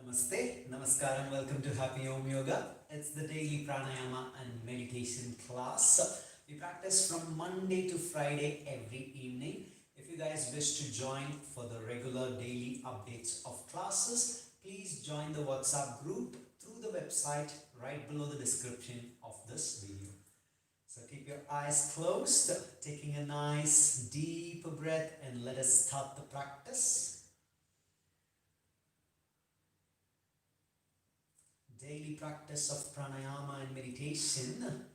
Namaste, Namaskaram, welcome to Happy Omyoga. It's the daily pranayama and meditation class. We practice from Monday to Friday every evening. If you guys wish to join for the regular daily updates of classes, please join the WhatsApp group through the website right below the description of this video. So keep your eyes closed, taking a nice deep breath, and let us start the practice. Daily practice of pranayama and meditation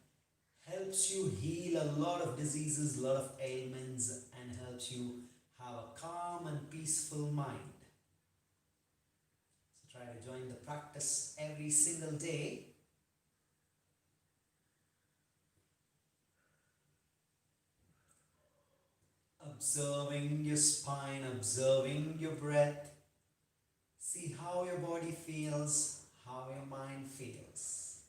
helps you heal a lot of diseases, a lot of ailments, and helps you have a calm and peaceful mind. So try to join the practice every single day. Observing your spine, observing your breath. See how your body feels, how your mind feels.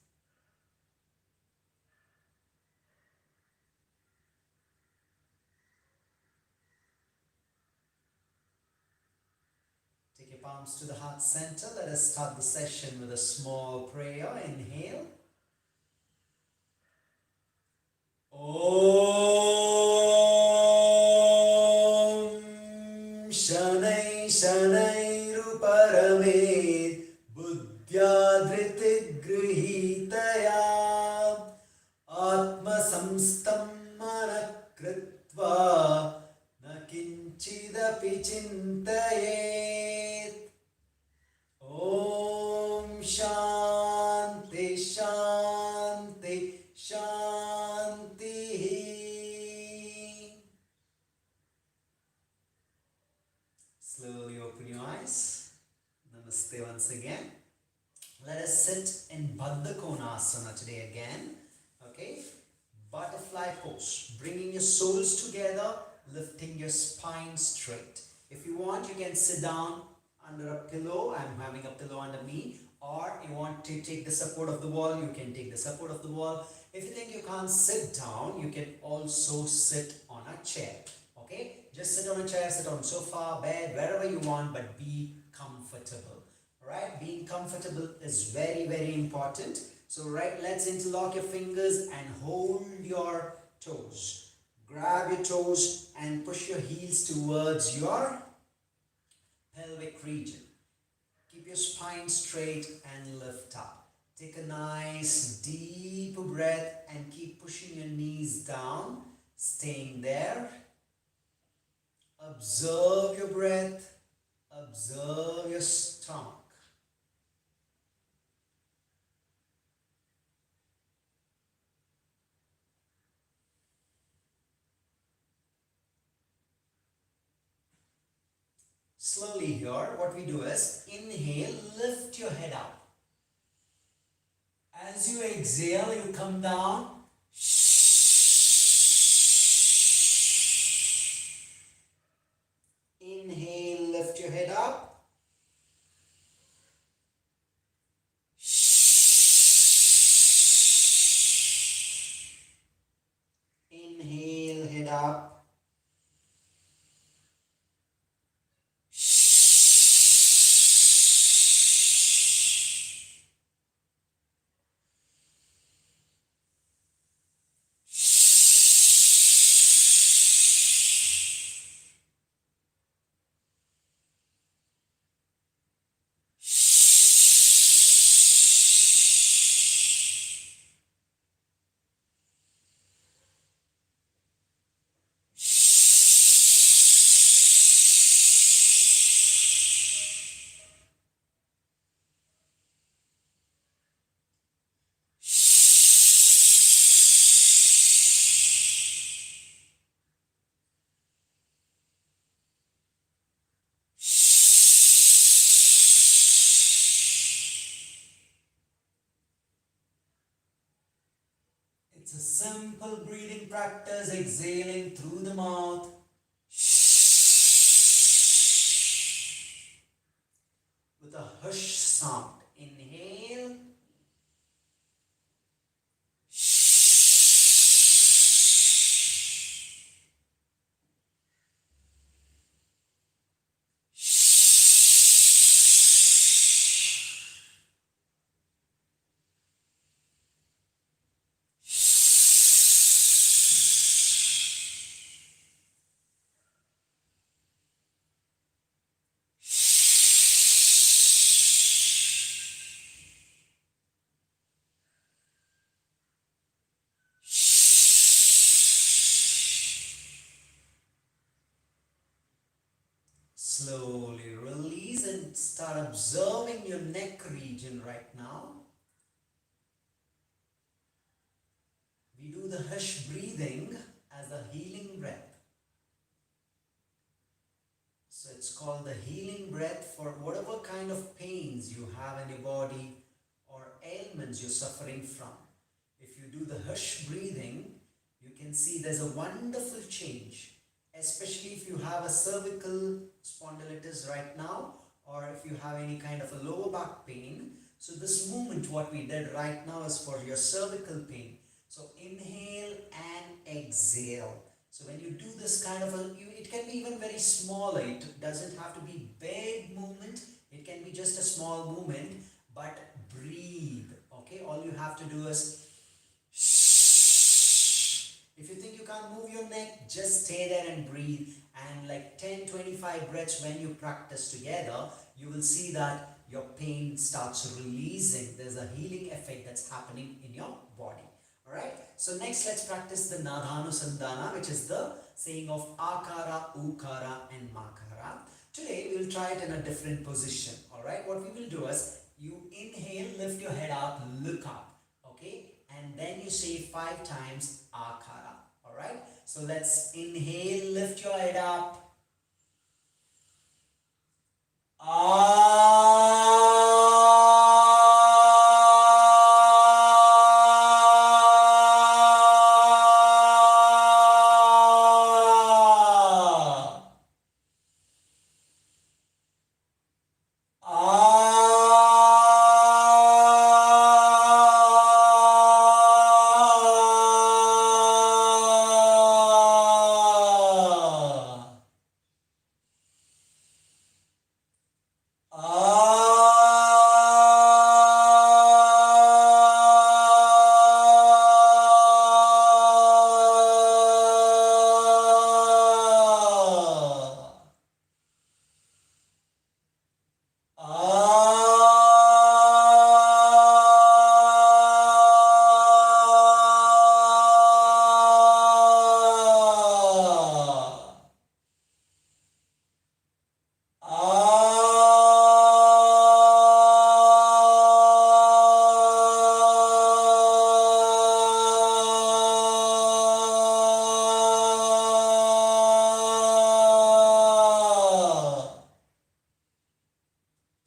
Take your palms to the heart center. Let us start the session with a small prayer. Inhale. Om Shanai Shanai Ruparame Buddhyadhriti Grihitaya Atma Samstam Manakritva Nakinchidapi Chintayet. Om Shanti Shanti Shanti. Slowly open your eyes. Namaste once again. Let us sit in Baddha Konasana today again. Okay? Butterfly pose. Bringing your soles together, lifting your spine straight. If you want, you can sit down under a pillow. I'm having a pillow under me. Or you want to take the support of the wall, you can take the support of the wall. If you think you can't sit down, you can also sit on a chair. Okay? Just sit on a chair, sit on a sofa, bed, wherever you want, but be comfortable. Alright? Being comfortable is very, very important. So let's interlock your fingers and hold your toes. Grab your toes and push your heels towards your pelvic region. Keep your spine straight and lift up. Take a nice deep breath and keep pushing your knees down, staying there. Observe your breath, observe your stomach. Slowly here, what we do is inhale, lift your head up. As you exhale, you come down. Inhale, lift your head up. Inhale, head up. It's a simple breathing practice, exhaling through the mouth. With a hush sound. Inhale. slowly release and start observing your neck region right now. We do the hush breathing as a healing breath. So it's called the healing breath for whatever kind of pains you have in your body or ailments you're suffering from. If you do the hush breathing, you can see there's a wonderful change, especially if you have a cervical spondylitis right now, or if you have any kind of a lower back pain. So this movement, what we did right now, is for your cervical pain. So inhale and exhale. So when you do this kind of it can be even very small. It doesn't have to be big movement. It can be just a small movement, but breathe. Okay, all you have to do is shh. If you think you can't move your neck, just stay there and breathe. And like 10-25 breaths when you practice together, you will see that your pain starts releasing. There's a healing effect that's happening in your body. Alright, so next let's practice the Nadhanusandhana, which is the saying of Akara, Ukara and Makara. Today we will try it in a different position. Alright, what we will do is you inhale, lift your head up, look up. Okay, and then you say 5 times Akara. Alright, so let's inhale, lift your head up.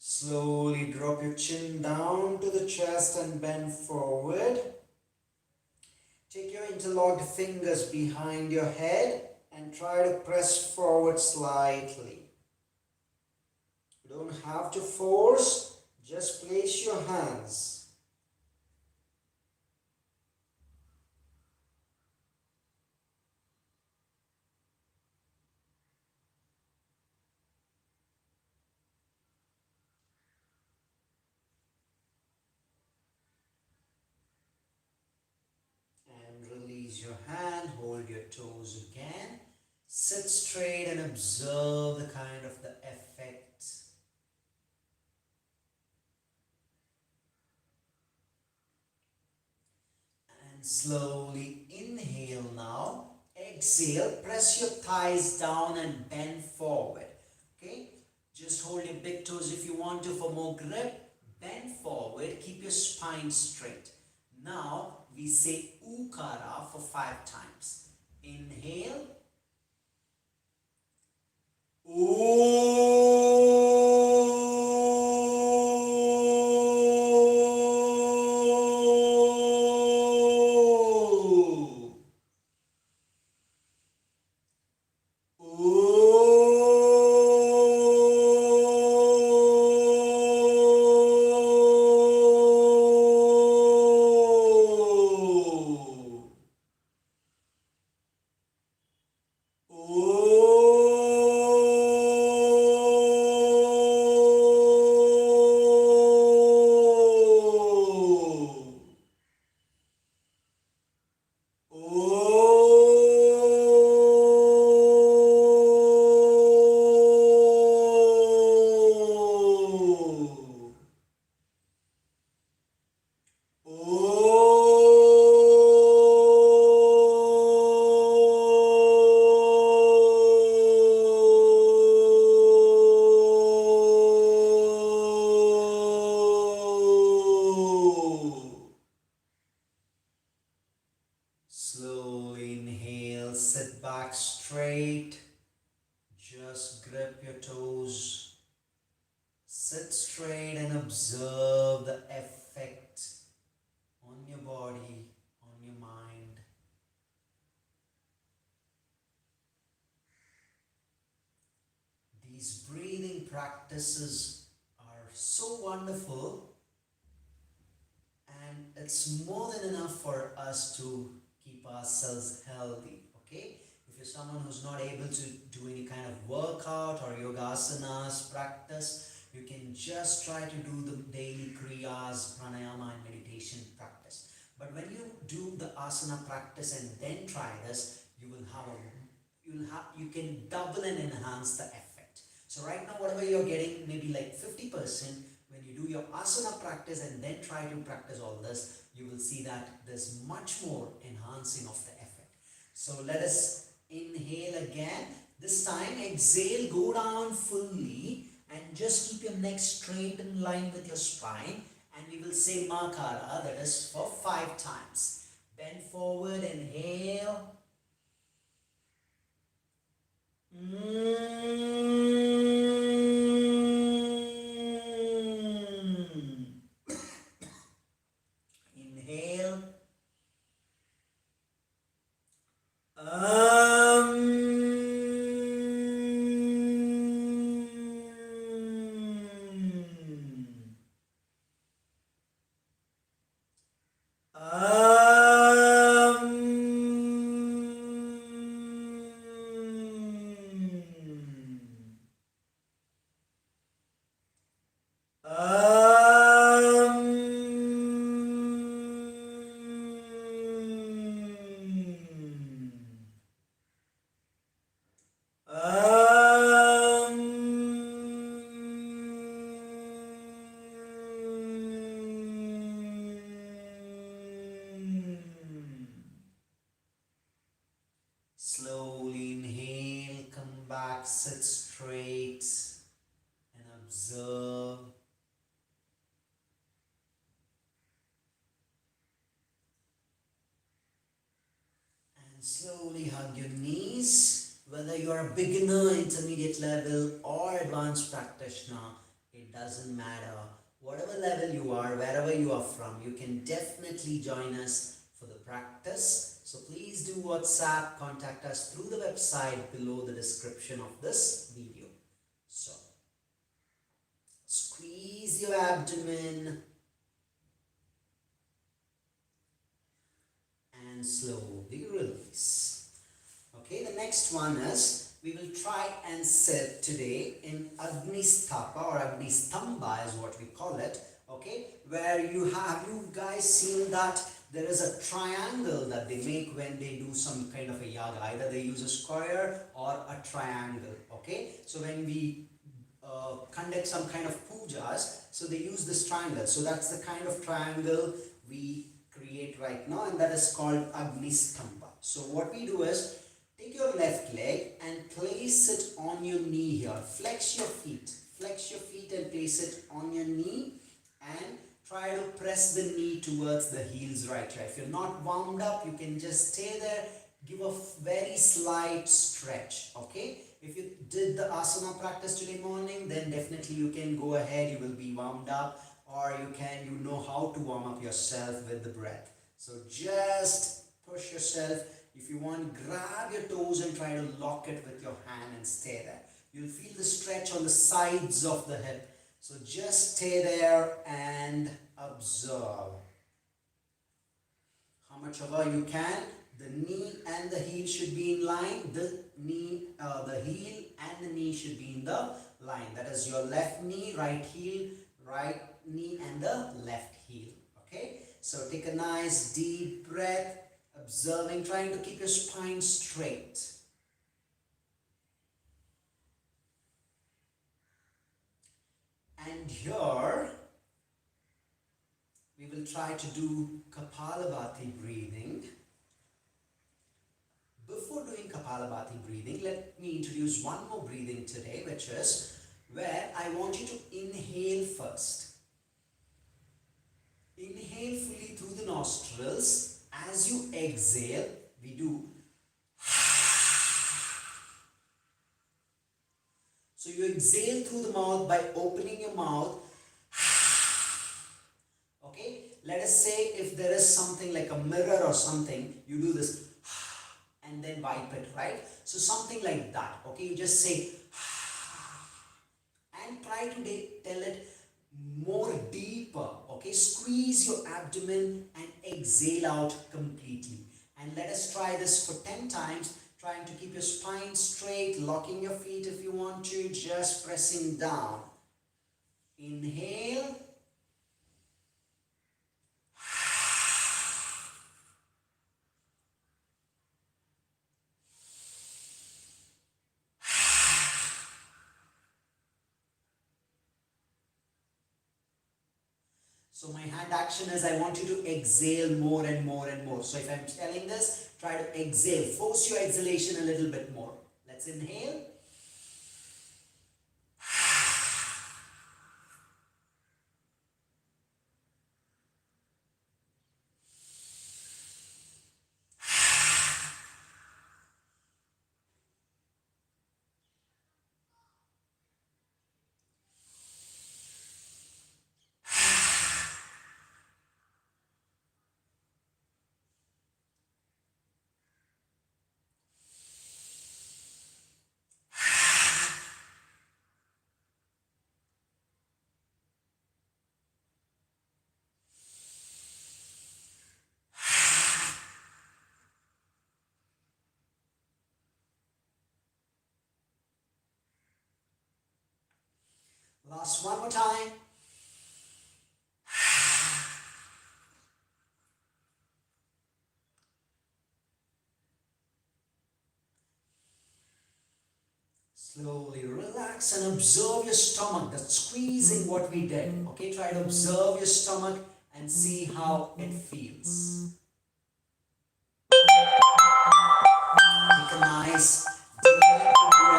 Slowly drop your chin down to the chest and bend forward. Take your interlocked fingers behind your head and try to press forward slightly. You don't have to force, just place your hands. Release your hand, hold your toes again. Sit straight and observe the kind of the effect. And slowly inhale now. Exhale, press your thighs down and bend forward. Okay? Just hold your big toes if you want to for more grip. Bend forward, keep your spine straight. Now we say Ukara for 5 times. Inhale. Sit straight and observe the effect on your body, on your mind. These breathing practices are so wonderful, and it's more than enough for us to keep ourselves healthy. Okay? If you're someone who's not able to do any kind of workout or yogasanas practice, you can just try to do the daily kriyas, pranayama and meditation practice. But when you do the asana practice and then try this, you can double and enhance the effect. So right now, whatever you're getting, maybe like 50%, when you do your asana practice and then try to practice all this, you will see that there's much more enhancing of the effect. So let us inhale again. This time, exhale, go down fully and just keep your neck straight in line with your spine. And we will say Makara, that is for 5 times. Bend forward, inhale. Inhale. Slowly inhale, come back, sit straight and observe. And slowly hug your knees. Whether you are a beginner, intermediate level or advanced practitioner, it doesn't matter. Whatever level you are, wherever you are from, you can definitely join us for the practice. So please do WhatsApp, contact us through the website below the description of this video. So, squeeze your abdomen and slowly release. Okay, the next one is, we will try and sit today in Agnisthapa or Agnistamba is what we call it. Okay, where you guys seen that there is a triangle that they make when they do some kind of a yaga. Either they use a square or a triangle. Okay, so when we conduct some kind of pujas, so they use this triangle. So that's the kind of triangle we create right now, and that is called Agnisthamba. So what we do is, take your left leg and place it on your knee here. Flex your feet and place it on your knee and try to press the knee towards the heels right here. If you're not warmed up, you can just stay there, give a very slight stretch, okay? If you did the asana practice today morning, then definitely you can go ahead, you will be warmed up, or you know how to warm up yourself with the breath. So just push yourself. If you want, grab your toes and try to lock it with your hand and stay there. You'll feel the stretch on the sides of the hip. So just stay there and observe. How much ever you can, the knee and the heel should be in line. The heel and the knee should be in the line. That is your left knee, right heel, right knee and the left heel. Okay? So take a nice deep breath, observing, trying to keep your spine straight. And here, we will try to do Kapalabhati breathing. Before doing Kapalabhati breathing, let me introduce one more breathing today, which is where I want you to inhale first. Inhale fully through the nostrils. As you exhale, we do. So you're exhale through the mouth by opening your mouth. Okay, let us say if there is something like a mirror or something, you do this and then wipe it, right? So something like that. Okay, you just say and try to tell it more deeper. Okay, squeeze your abdomen and exhale out completely. And let us try this for 10 times, trying to keep your spine straight, locking your feet if you want to, just pressing down. Inhale. So my hand action is I want you to exhale more and more and more. So if I'm telling this, try to exhale. Force your exhalation a little bit more. Let's inhale. Last one more time. Slowly relax and observe your stomach. That's squeezing what we did. Okay, try to observe your stomach and see how it feels. Take a nice deep breath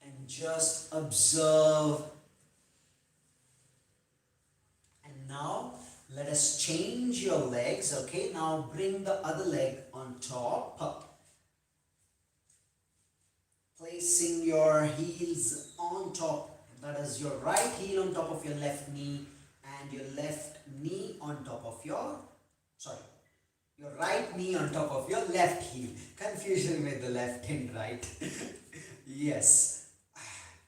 and just observe. And now let us change your legs. Okay, now bring the other leg on top. Placing your heels on top, that is your right heel on top of your left knee and your left knee on top of your right knee on top of your left heel. Confusion with the left and right. Yes.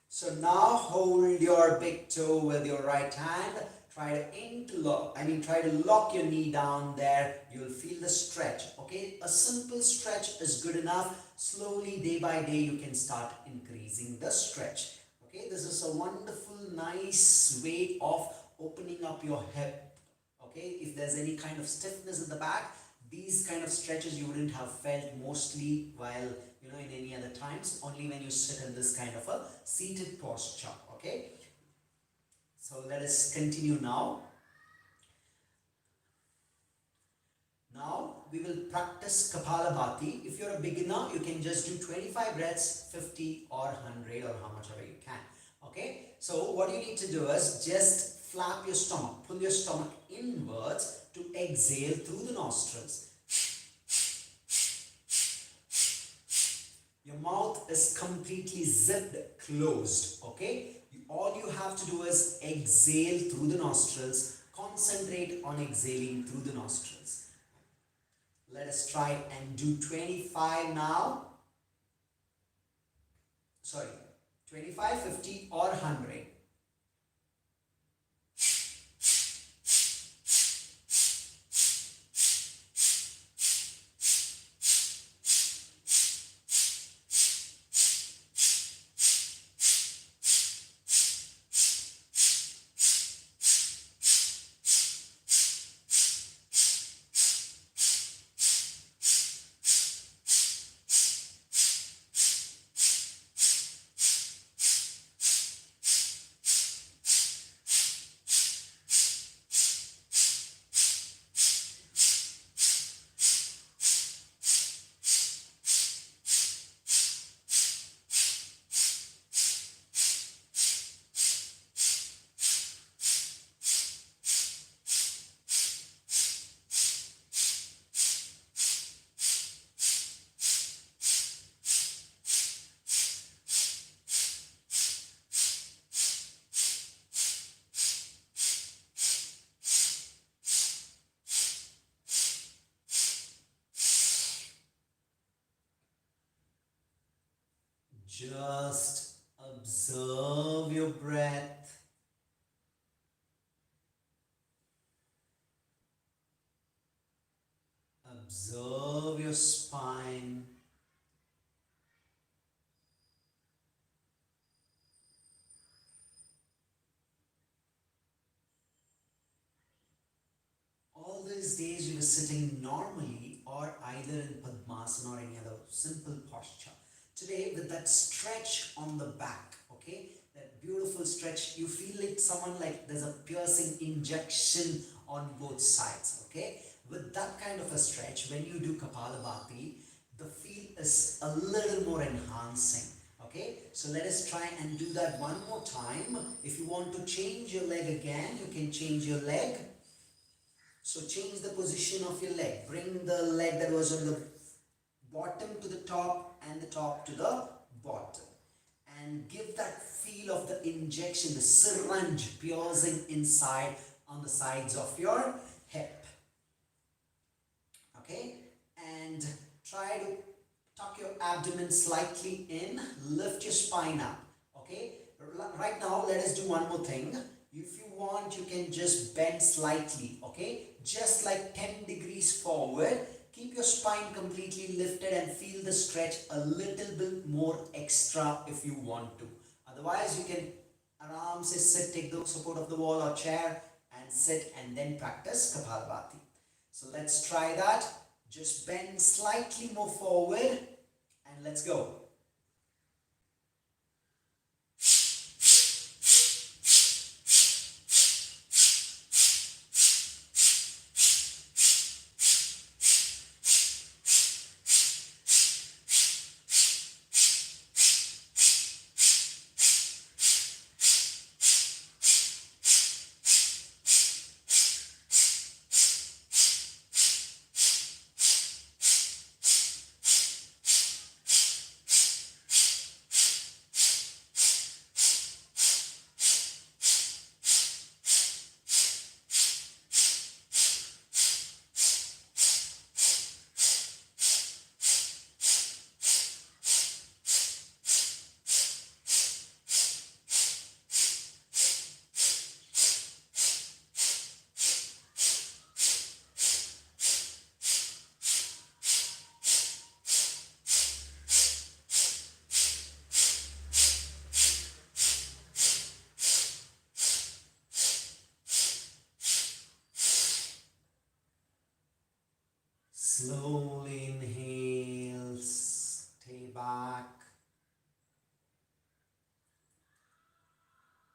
So now hold your big toe with your right hand. Try to lock your knee down there. You'll feel the stretch. Okay, a simple stretch is good enough. Slowly, day by day, you can start increasing the stretch. Okay, this is a wonderful, nice way of opening up your hip. Okay, if there's any kind of stiffness in the back, these kind of stretches you wouldn't have felt mostly while in any other times. Only when you sit in this kind of a seated posture. Okay. So let us continue now. Now we will practice Kapalabhati. If you're a beginner, you can just do 25 breaths, 50 or 100 or how much ever you can. Okay. So what you need to do is just flap your stomach, pull your stomach inwards to exhale through the nostrils. Your mouth is completely zipped closed. Okay. All you have to do is exhale through the nostrils. Concentrate on exhaling through the nostrils. Let us try and do 25 now. 25, 50 or 100. Just observe your breath. Observe your spine. All these days you were sitting normally or either in Padmasana or any other simple posture. Today with that stretch on the back, okay, that beautiful stretch, you feel it someone like there's a piercing injection on both sides, okay. With that kind of a stretch, when you do Kapalabhati, the feel is a little more enhancing. Okay, so let us try and do that one more time. If you want to change your leg again, you can change your leg. So change the position of your leg. Bring the leg that was on the bottom to the top and the top to the bottom. And give that feel of the injection, the syringe piercing inside on the sides of your hip. Okay, and try to tuck your abdomen slightly in, lift your spine up. Okay, right now let us do one more thing. If you want, you can just bend slightly, okay, just like 10 degrees forward. Keep your spine completely lifted and feel the stretch a little bit more extra if you want to. Otherwise, you can aram se sit, take the support of the wall or chair and sit and then practice Kapalabhati. So let's try that. Just bend slightly more forward and let's go. Slowly inhale, stay back.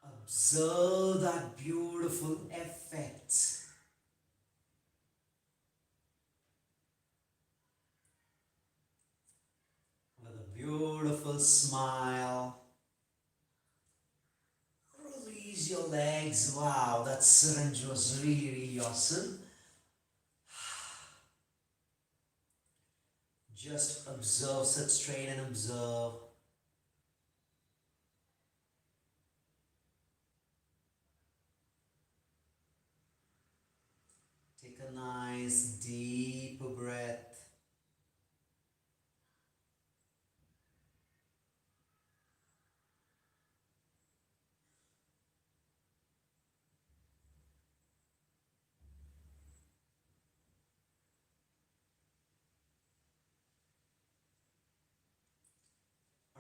Observe that beautiful effect. With a beautiful smile. Release your legs. Wow, that syringe was really, really awesome. Just observe, sit straight and observe. Take a nice deep breath.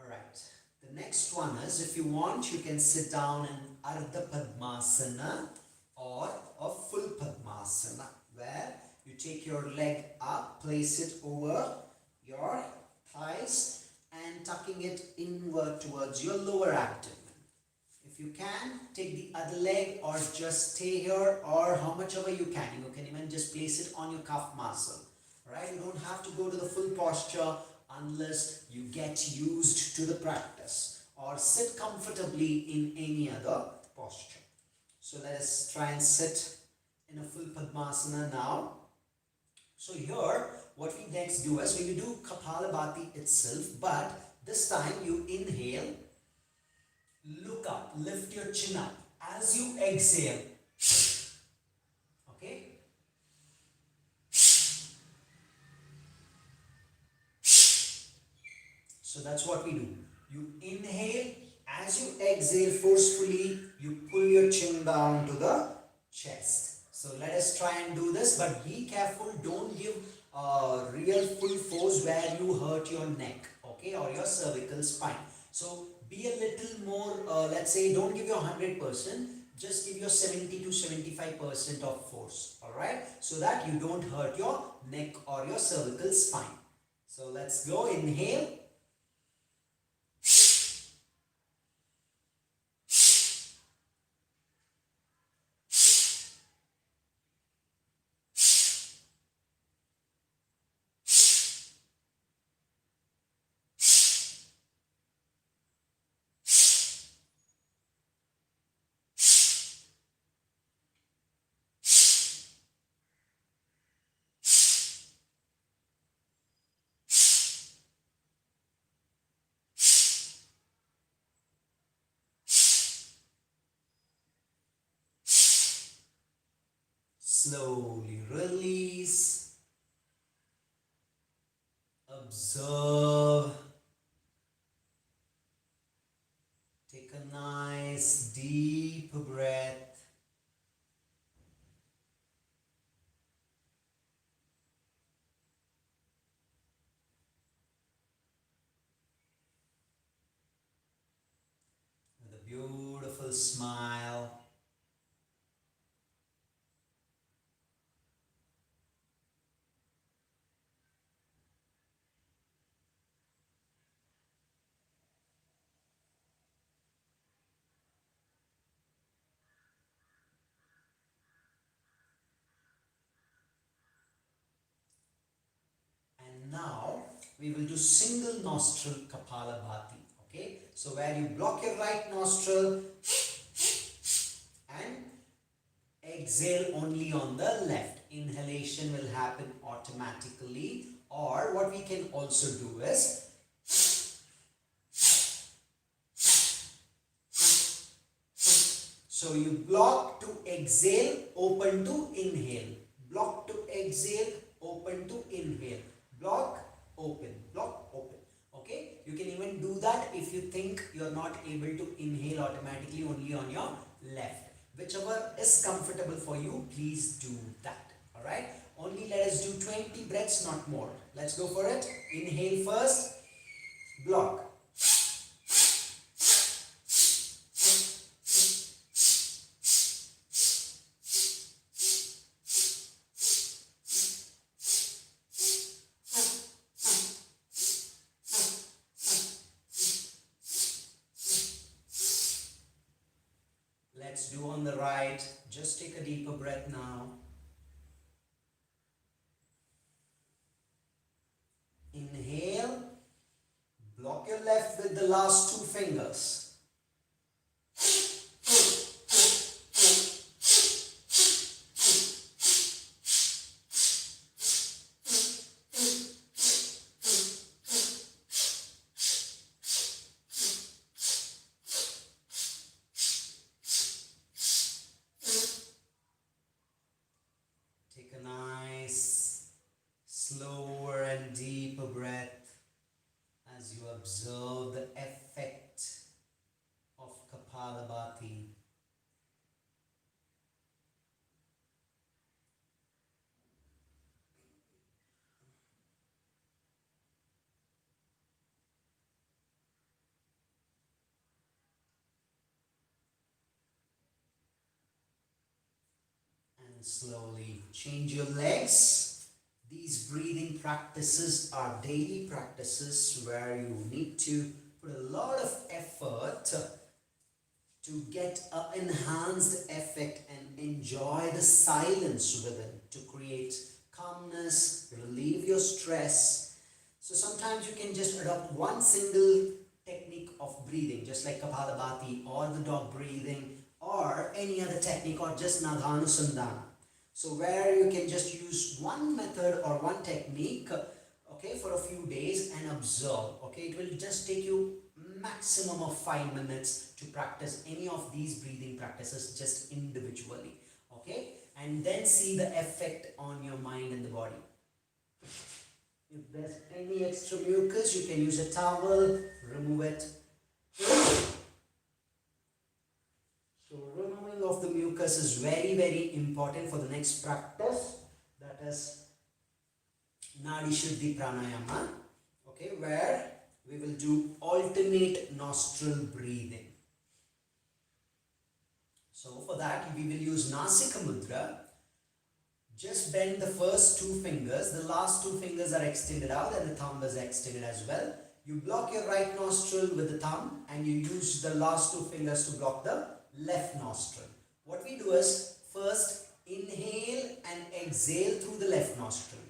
Alright, the next one is, if you want, you can sit down in Ardha Padmasana or a full Padmasana, where you take your leg up, place it over your thighs and tucking it inward towards your lower abdomen. If you can, take the other leg or just stay here, or how much ever you can. You can even just place it on your calf muscle. Alright, you don't have to go to the full posture unless you get used to the practice, or sit comfortably in any other posture. So let us try and sit in a full Padmasana now. So here, what we next do is, when you do Kapalabhati itself, but this time you inhale, look up, lift your chin up. As you exhale, okay? So that's what we do. You inhale, as you exhale forcefully, you pull your chin down to the chest. So let us try and do this, but be careful, don't give real full force where you hurt your neck, okay, or your cervical spine. So be a little more, let's say, don't give your 100%, just give your 70 to 75% of force, alright, so that you don't hurt your neck or your cervical spine. So let's go. Inhale. Slowly release. Observe. Take a nice deep breath. With a beautiful smile. And now we will do single nostril Kapalabhati. Okay, so where you block your right nostril and exhale only on the left. Inhalation will happen automatically, or what we can also do is so you block to exhale, open to inhale. Block to exhale, open to inhale. Block, open, block, open. Okay, you can even do that if you think you're not able to inhale automatically only on your left. Whichever is comfortable for you, please do that. Alright, only let us do 20 breaths, not more. Let's go for it. Inhale first, block. Let's do on the right. Just take a deeper breath now. Inhale. Block your left with the last two fingers. Take a nice, slower and deeper breath as you observe the effect of Kapalabhati. And slowly change your legs. These breathing practices are daily practices where you need to put a lot of effort to get an enhanced effect and enjoy the silence within to create calmness, relieve your stress. So sometimes you can just adopt one single technique of breathing, just like Kapalabhati or the dog breathing or any other technique, or just Nadhanusandhana. So where you can just use one method or one technique, okay, for a few days and observe. Okay, it will just take you maximum of 5 minutes to practice any of these breathing practices just individually. Okay, and then see the effect on your mind and the body. If there's any extra mucus, you can use a towel, remove it. So removing of the mucus is very, very important for the next practice. That is Nadi Shuddhi Pranayama. Okay, where we will do alternate nostril breathing. So for that we will use Nasika Mudra. Just bend the first two fingers. The last two fingers are extended out and the thumb is extended as well. You block your right nostril with the thumb and you use the last two fingers to block the left nostril. What we do is first inhale and exhale through the left nostril.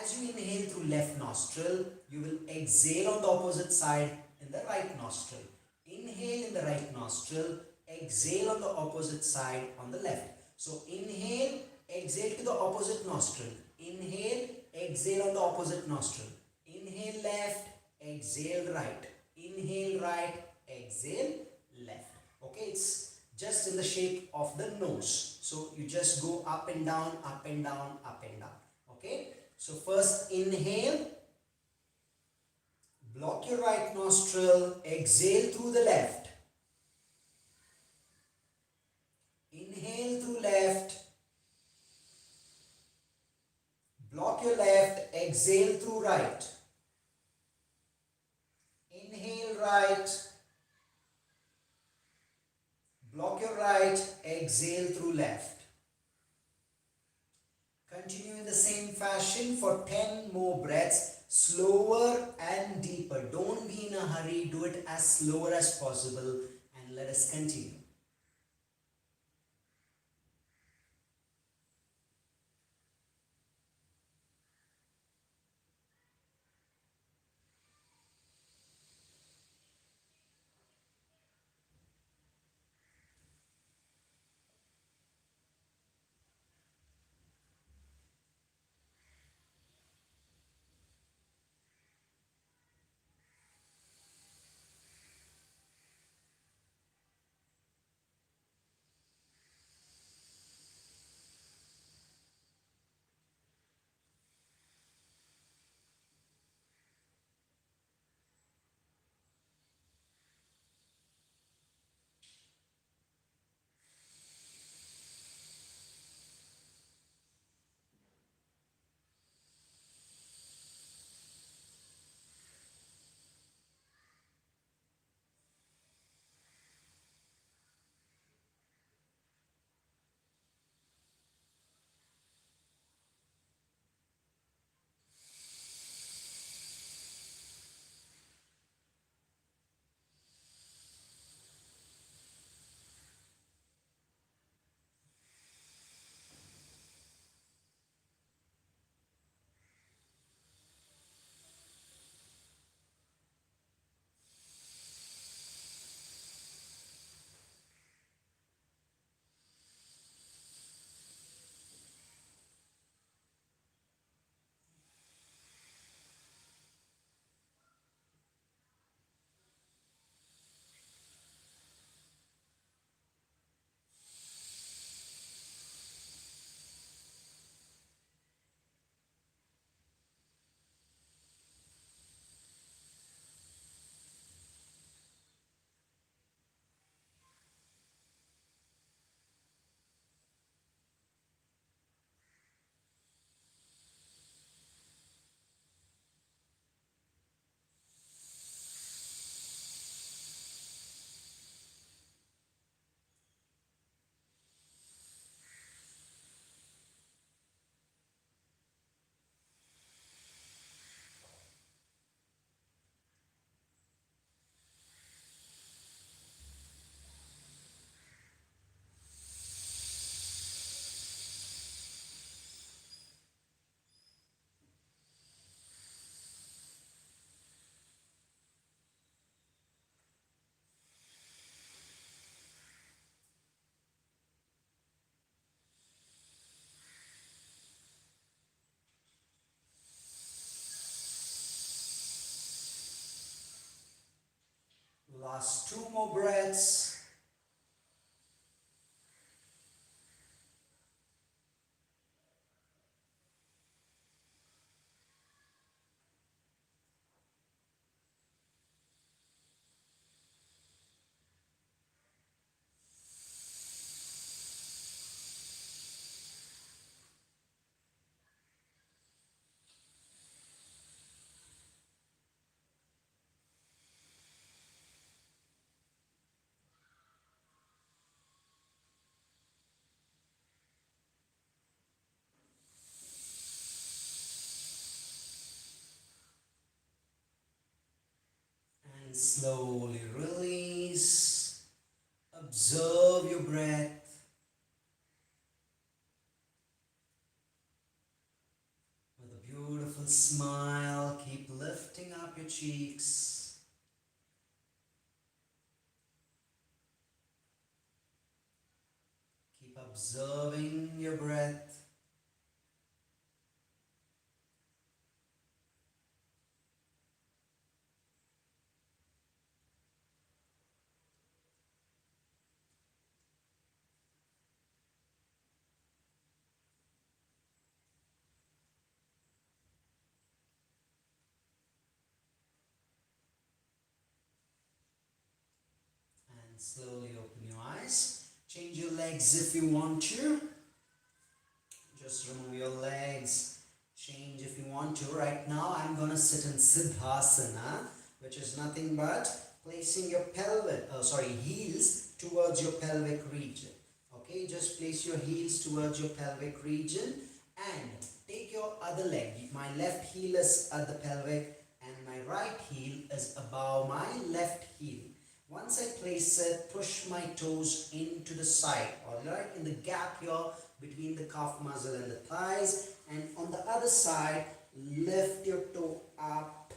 As you inhale through left nostril, you will exhale on the opposite side in the right nostril. Inhale in the right nostril, exhale on the opposite side on the left. So inhale, exhale to the opposite nostril. Inhale, exhale on the opposite nostril. Inhale left, exhale right. Inhale right, exhale left. Okay, it's just in the shape of the nose. So you just go up and down, up and down, up and down. Okay, so first inhale, block your right nostril, exhale through the left. Inhale through left, block your left, exhale through right. Inhale right, block your right, exhale through left. Continue in the same fashion for 10 more breaths, slower and deeper. Don't be in a hurry, do it as slower as possible and let us continue. Last two more breaths. And slowly release. Observe your breath. With a beautiful smile, keep lifting up your cheeks. Keep observing your breath. And slowly open your eyes. Change your legs if you want to. Just remove your legs. Change if you want to. Right now I'm gonna sit in Siddhasana, which is nothing but placing your heels towards your pelvic region. Okay, just place your heels towards your pelvic region and take your other leg. My left heel is at the pelvic and my right heel is above my left heel. Once I place it, push my toes into the side, alright, in the gap here between the calf muscle and the thighs, and on the other side, lift your toe up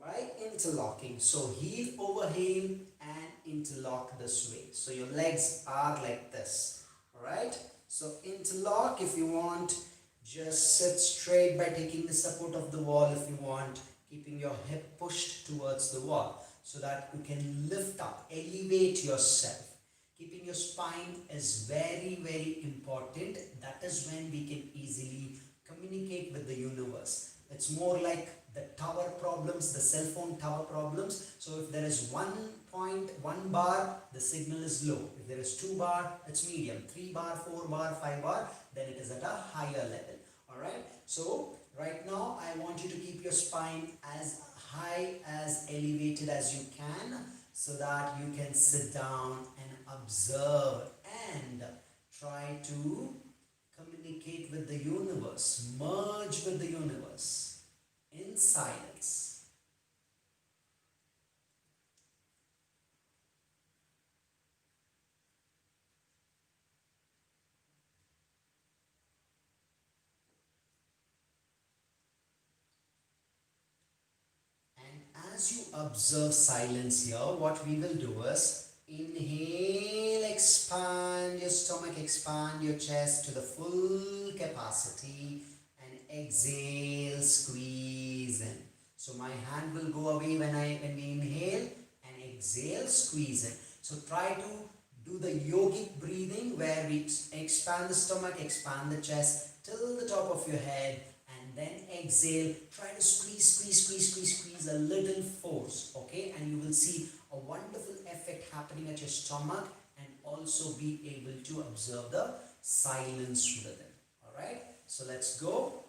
by interlocking. So heel over heel and interlock this way. So your legs are like this, alright. So interlock if you want. Just sit straight by taking the support of the wall if you want, keeping your hip pushed towards the wall so that you can lift up, elevate yourself. Keeping your spine is very, very important. That is when we can easily communicate with the universe. It's more like the tower problems, the cell phone tower problems. So if there is 1 bar, the signal is low. If there is 2 bar, it's medium. 3 bar, 4 bar, 5 bar, then it is at a higher level. Alright. So right now I want you to keep your spine as high, as elevated as you can, so that you can sit down and observe and try to communicate with the universe, merge with the universe in silence. As you observe silence here, what we will do is inhale, expand your stomach, expand your chest to the full capacity, and exhale, squeeze in. So my hand will go away when we inhale, and exhale, squeeze in. So try to do the yogic breathing where we expand the stomach, expand the chest till the top of your head, and then exhale. Try to squeeze a little force, okay, and you will see a wonderful effect happening at your stomach, and also be able to observe the silence within. All right, so let's go.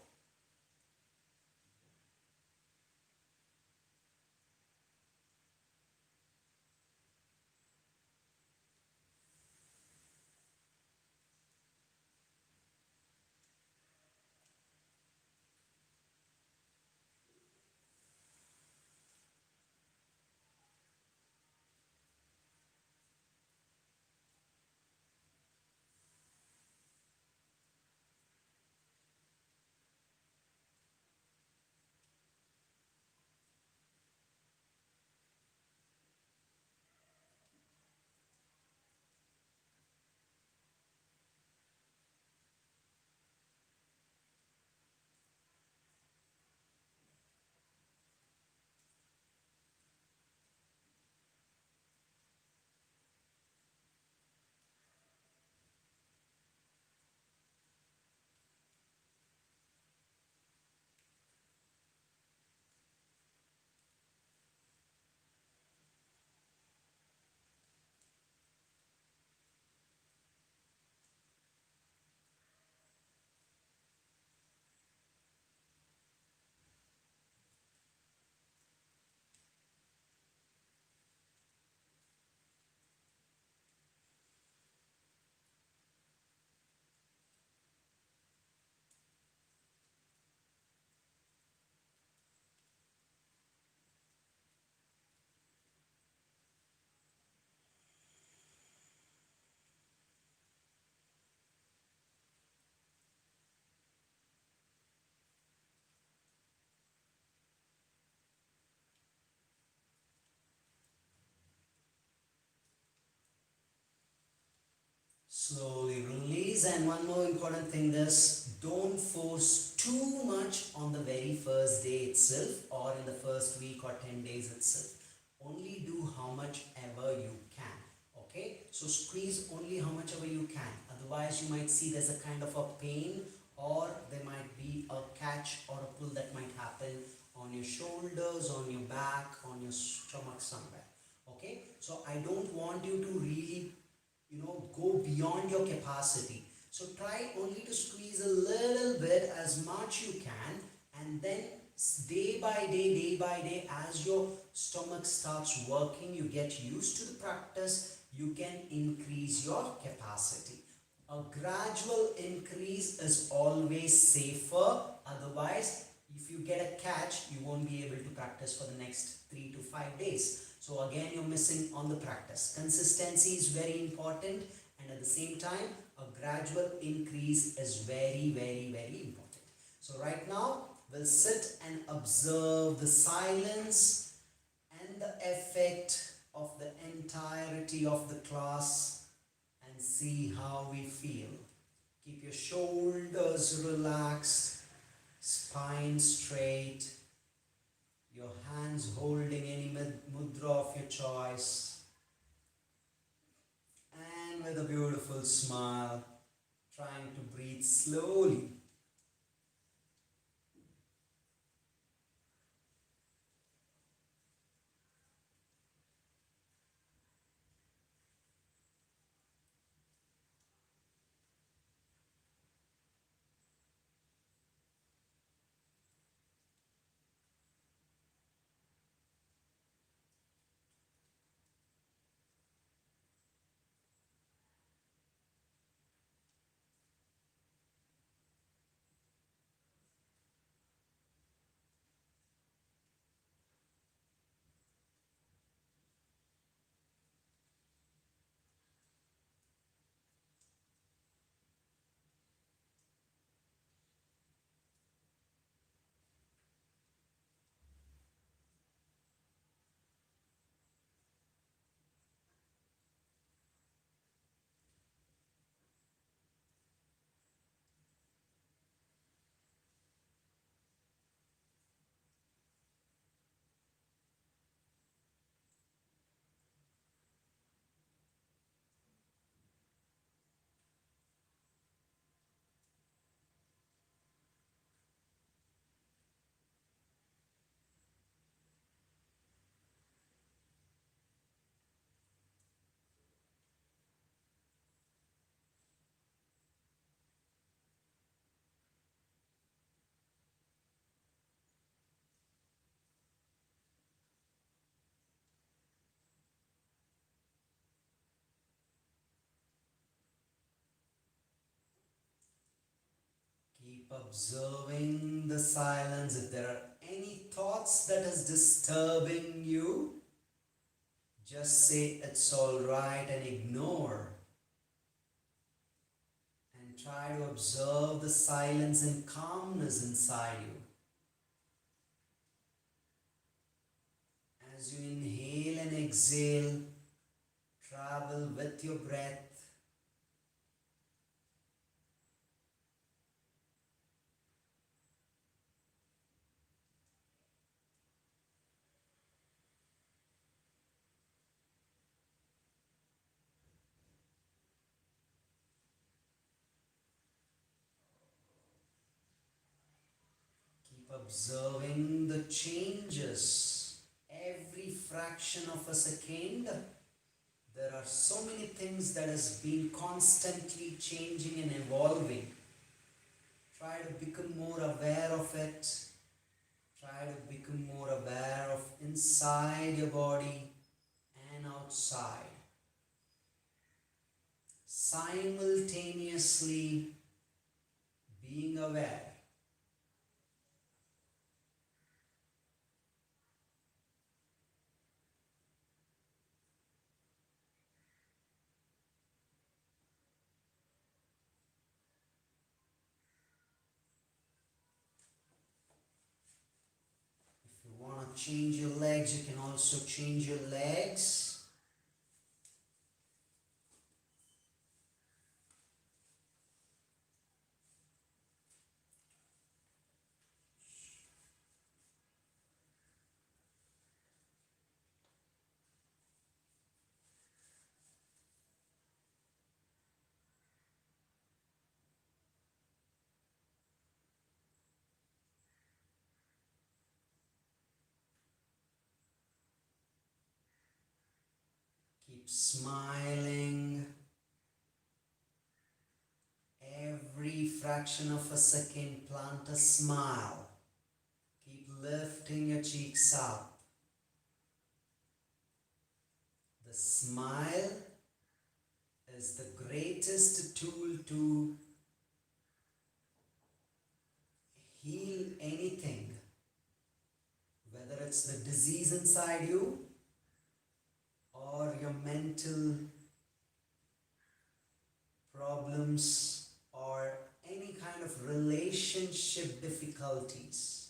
Slowly release. And one more important thing is, don't force too much on the very first day itself or in the first week or 10 days itself. Only do how much ever you can. Okay, so squeeze only how much ever you can. Otherwise you might see there's a kind of a pain, or there might be a catch or a pull that might happen on your shoulders, on your back, on your stomach somewhere. Okay, so I don't want you to really go beyond your capacity. So try only to squeeze a little bit, as much you can, and then day by day, as your stomach starts working, you get used to the practice, you can increase your capacity. A gradual increase is always safer. Otherwise, if you get a catch, you won't be able to practice for the next 3 to 5 days. So again, you're missing on the practice. Consistency is very important, and at the same time, a gradual increase is very, very, very important. So right now, we'll sit and observe the silence and the effect of the entirety of the class and see how we feel. Keep your shoulders relaxed, spine straight, your hands holding any mudra of your choice, and with a beautiful smile, trying to breathe slowly. Keep observing the silence. If there are any thoughts that is disturbing you, just say it's all right and ignore. And try to observe the silence and calmness inside you. As you inhale and exhale, travel with your breath. Keep observing the changes. Every fraction of a second, there are so many things that has been constantly changing and evolving. Try to become more aware of it. Try to become more aware of inside your body and outside. Simultaneously being aware. If you want to change your legs, you can also change your legs. Keep smiling. Every fraction of a second, plant a smile. Keep lifting your cheeks up. The smile is the greatest tool to heal anything, whether it's the disease inside you or your mental problems or any kind of relationship difficulties.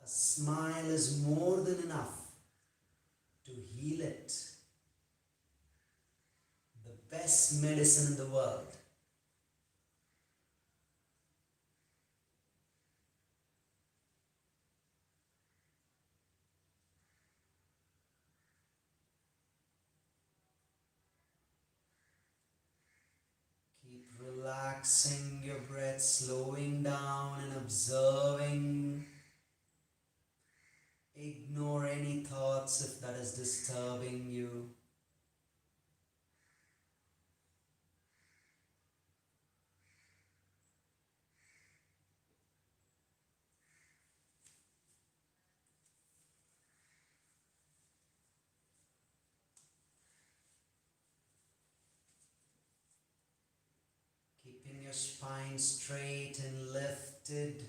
A smile is more than enough to heal it. The best medicine in the world. Keep relaxing your breath, slowing down and observing. Ignore any thoughts if that is disturbing you. Keeping your spine straight and lifted.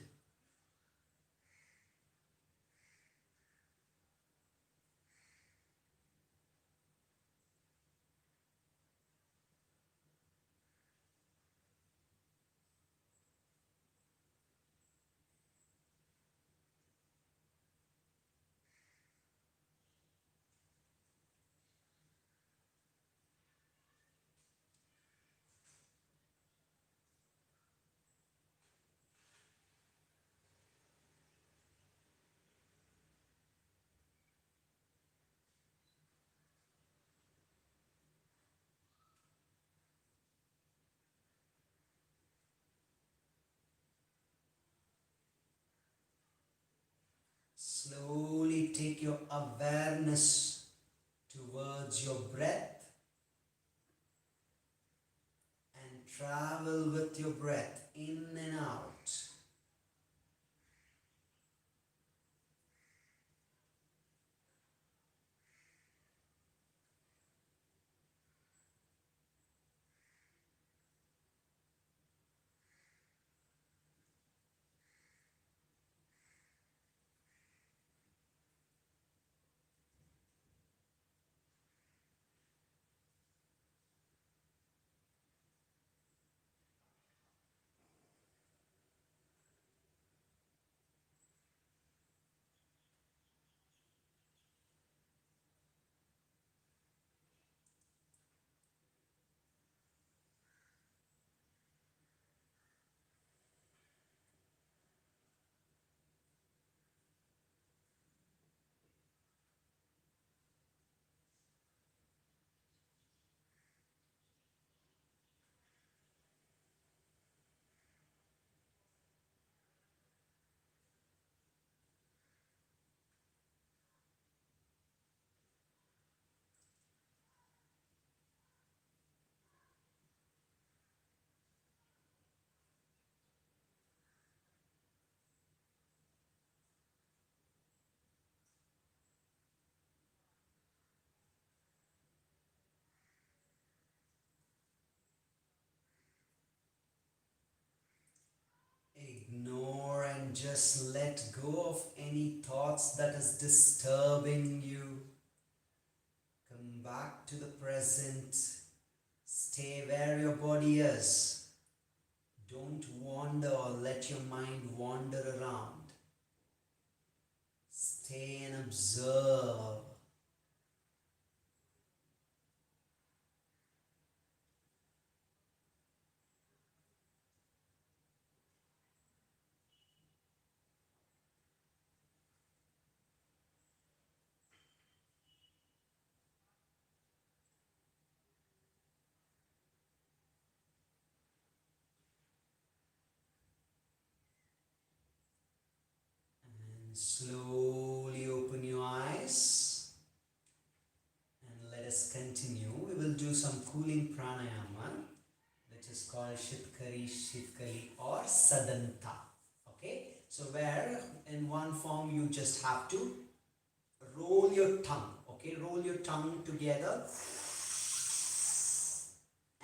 Slowly take your awareness towards your breath and travel with your breath in and out. Ignore and just let go of any thoughts that is disturbing you. Come back to the present. Stay where your body is. Don't wander or let your mind wander around. Stay and observe. And slowly open your eyes. And let us continue do some cooling pranayama, which is called Shitkari, Shitkali or Sadanta. Okay, so where in one form you just have to roll your tongue. Okay, roll your tongue together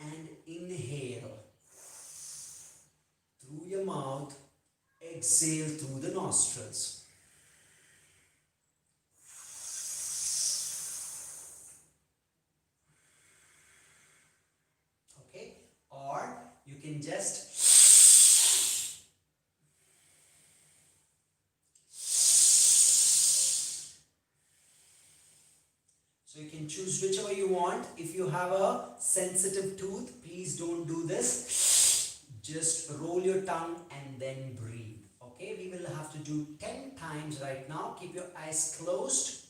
and inhale through your mouth, exhale through the nostrils. Okay, or you can just so you can choose whichever you want. If you have a sensitive tooth, please don't do this. Just roll your tongue and then breathe. Okay, we will have to do 10 times right now. Keep your eyes closed.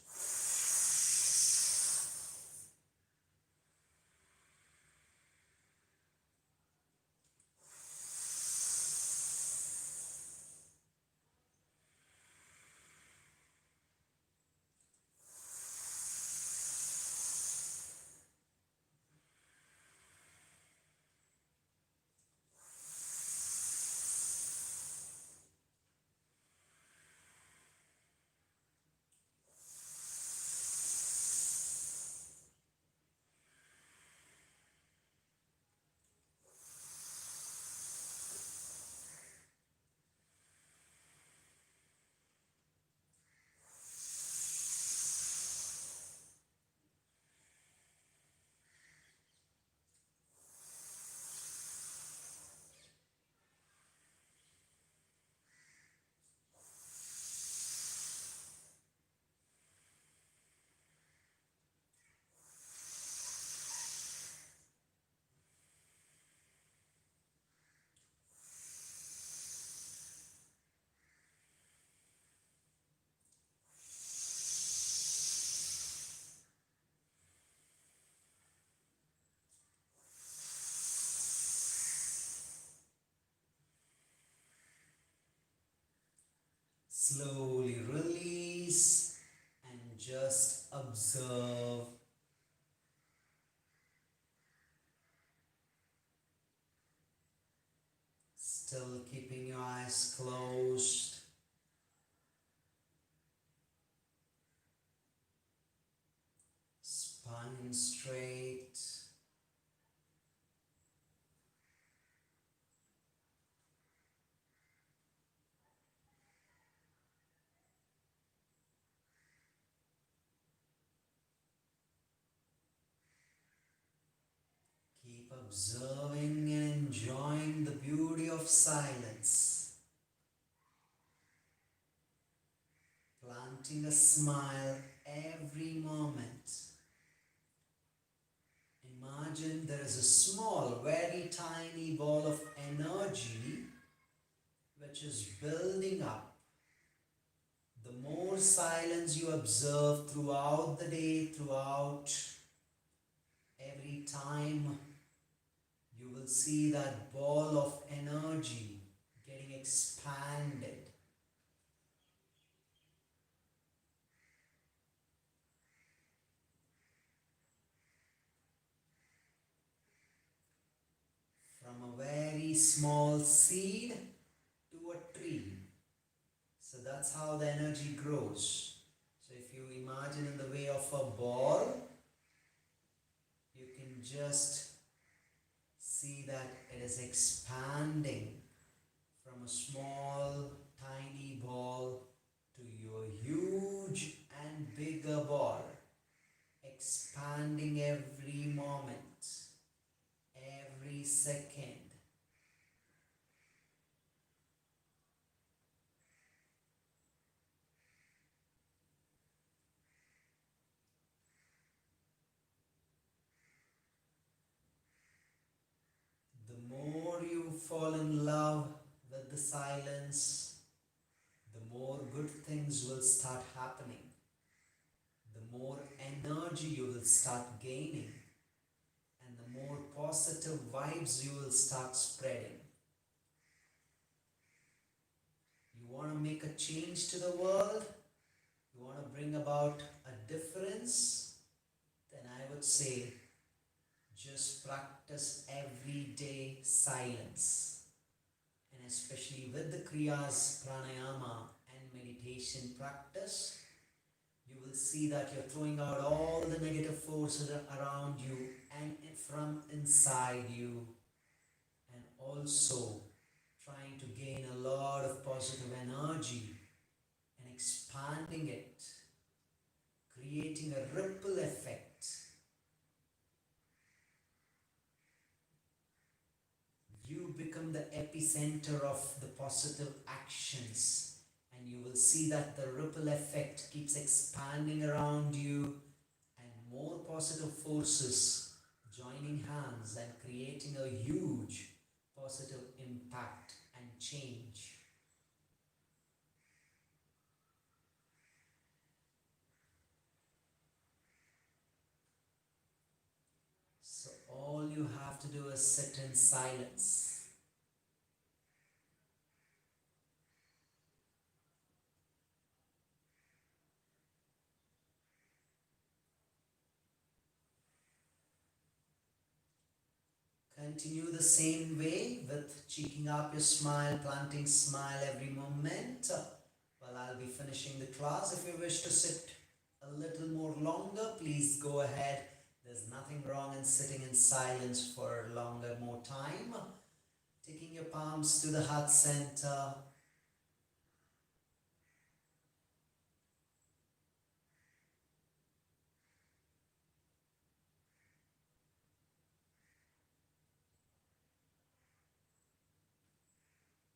Slowly release and just observe. Still keeping your eyes closed. Spine straight. Keep observing and enjoying the beauty of silence. Planting a smile every moment. Imagine there is a small, very tiny ball of energy which is building up. The more silence you observe throughout the day, throughout every time, you will see that ball of energy getting expanded. From a very small seed to a tree. So that's how the energy grows. So if you imagine in the way of a ball, you can just see that it is expanding from a small tiny ball to your huge and bigger ball, expanding every moment, every second. The more you fall in love with the silence, the more good things will start happening. The more energy you will start gaining, and the more positive vibes you will start spreading. You want to make a change to the world? You want to bring about a difference? Then I would say just practice everyday silence. And especially with the Kriyas, Pranayama and meditation practice, you will see that you're throwing out all the negative forces around you and from inside you, and also trying to gain a lot of positive energy and expanding it, creating a ripple effect. You become the epicenter of the positive actions, and you will see that the ripple effect keeps expanding around you, and more positive forces joining hands and creating a huge positive impact and change. So all you have to do is sit in silence. Continue the same way with cheeking up your smile, planting smile every moment. Well, I'll be finishing the class. If you wish to sit a little more longer, please go ahead. There's nothing wrong in sitting in silence for longer, more time. Taking your palms to the heart center.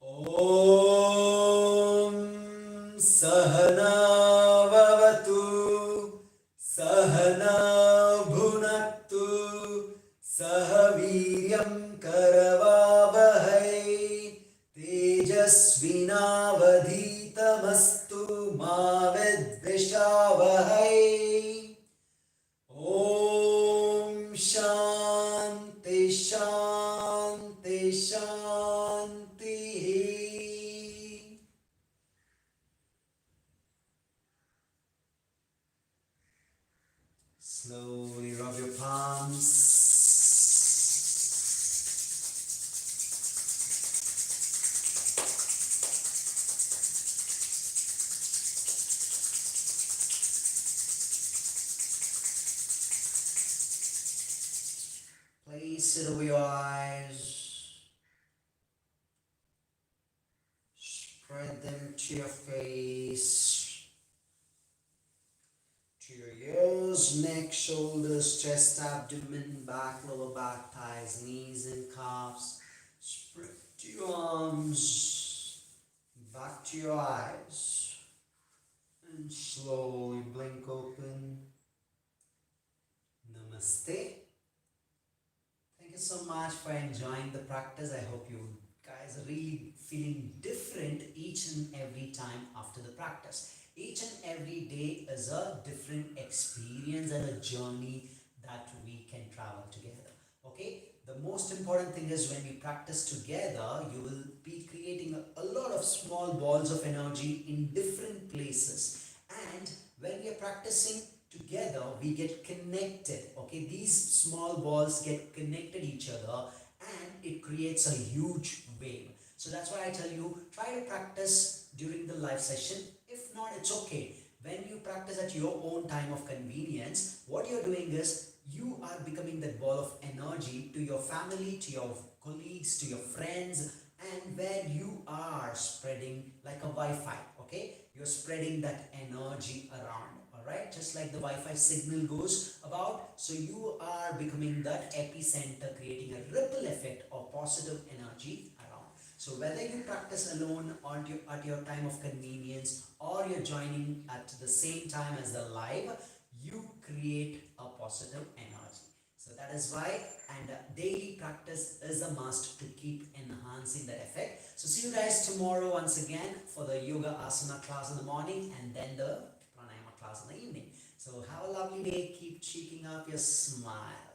Om Sahana Vavatu Sahana Bhunaktu Sahaviryam Karavavahai Tejasvinavadhitamastu Ma Vidvishavahai. Om Shanti Shanti Shanti. Slowly rub your palms. Place it over your eyes. Spread them to your face, to your ears, neck, shoulders, chest, abdomen, back, lower back, thighs, knees and calves. Spread to your arms, back to your eyes, and slowly blink open. Namaste. Thank you so much for enjoying the practice. I hope you guys are really feeling different each and every time after the practice. Each and every day is a different experience and a journey that we can travel together. Okay? The most important thing is when we practice together, you will be creating a lot of small balls of energy in different places. And when we are practicing together, we get connected. Okay? These small balls get connected each other and it creates a huge wave. So that's why I tell you, try to practice during the live session. If not, it's okay. When you practice at your own time of convenience, what you're doing is you are becoming that ball of energy to your family, to your colleagues, to your friends, and where you are spreading like a Wi-Fi, okay? You're spreading that energy around, alright? Just like the Wi-Fi signal goes about, so you are becoming that epicenter, creating a ripple effect of positive energy around. So whether you practice alone or at your time of convenience, or you're joining at the same time as the live, you create a positive energy. So that is why, and daily practice is a must to keep enhancing that effect. So see you guys tomorrow once again for the yoga asana class in the morning and then the pranayama class in the evening. So have a lovely day. Keep cheeking up your smile.